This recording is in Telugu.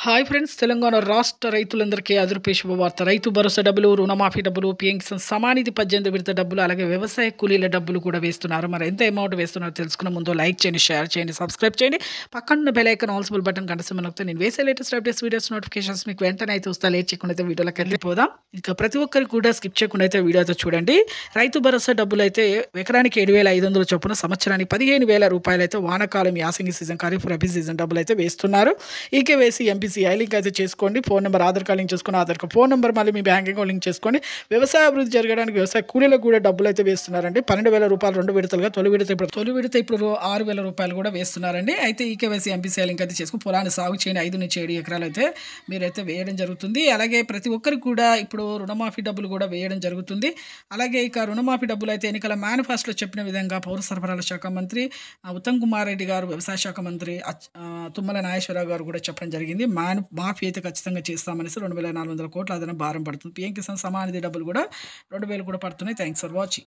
హాయ్ ఫ్రెండ్స్, తెలంగాణ రాష్ట్ర రైతులందరికీ అదిరిపే శుభవార్త. రైతు భరోసా డబ్బులు, రుణమాఫీ డబ్బులు, పీఎం కిసాన్ సమానిధి 18 విడత డబ్బులు, అలాగే వ్యవసాయ కూలీల డబ్బులు కూడా వేస్తున్నారు. మరి ఎంత అమౌంట్ వేస్తున్నారో తెలుసుకునే ముందు లైక్ చేయండి, షేర్ చేయండి, సబ్స్క్రైబ్ చేయండి. పక్కన బెల్ ఐకాన్ ఆల్సిబుల్ బటన్ కనిపిస్తుంది నొక్కితే నేను వేసే లేటెస్ట్ అప్డేట్స్, వీడియోస్ నోటిఫికేషన్స్ మీకు వెంటనే అయితే వస్తా. లేట్ చేయకుండా అయితే వీడియోలోకి వెళ్ళిపోదాం. ఇంకా ప్రతి ఒక్కరికి కూడా స్కిప్ చేయకుండా అయితే వీడియో అయితే చూడండి. రైతు భరోసా డబ్బులు అయితే ఎకరానికి 7,500 చొప్పున సంవత్సరానికి 15,000 రూపాయలు అయితే వానాకాలం, యాసంగి సీజన్, ఖరీఫ్, రబీ సీజన్ డబ్బులు అయితే వేస్తున్నారు. ఈకేవైసీ ఎంపీసీఐ లింక్ అయితే చేసుకోండి. Phone number, Aadhaar card link చేసుకొని, ఆధార్ కార్డ్ ఫోన్ నెంబర్ మళ్ళీ మీ బ్యాంక్ అకౌంట్ లింక్ చేసుకోండి. వ్యవసాయ అభివృద్ధి జరగడానికి వ్యవసాయ కూలీలకు కూడా డబ్బులు అయితే వేస్తున్నారండి. 12,000 రూపాయలు 2 విడతలుగా, తొలి విడత ఇప్పుడు 6,000 రూపాయలు కూడా వేస్తున్నారండి. అయితే ఈకేవైసీ ఎంపీసీఐ లింక్ అయితే చేసుకుని పొలాన్ని సాగు చేయని 5 నుంచి 7 ఎకరాలు అయితే మీరైతే వేయడం జరుగుతుంది. అలాగే ప్రతి ఒక్కరికి కూడా ఇప్పుడు రుణమాఫీ డబ్బులు కూడా వేయడం జరుగుతుంది. అలాగే ఇక రుణమాఫీ డబ్బులు అయితే ఎన్నికల మేనిఫెస్టోలో చెప్పిన విధంగా పౌర సరఫరాల శాఖ మంత్రి ఉత్తమ్ కుమార్ రెడ్డి గారు, వ్యవసాయ శాఖ మంత్రి తుమ్మల నాగేశ్వరరావు గారు కూడా చెప్పడం జరిగింది. మాఫీ అయితే ఖచ్చితంగా చేస్తామనేసి 2,400 కోట్ల అదన భారం పడుతుంది. పీఎం కిసాన్ సమానిధి డబ్బులు కూడా 2,000 కూడా పడుతున్నాయి. Thanks for watching.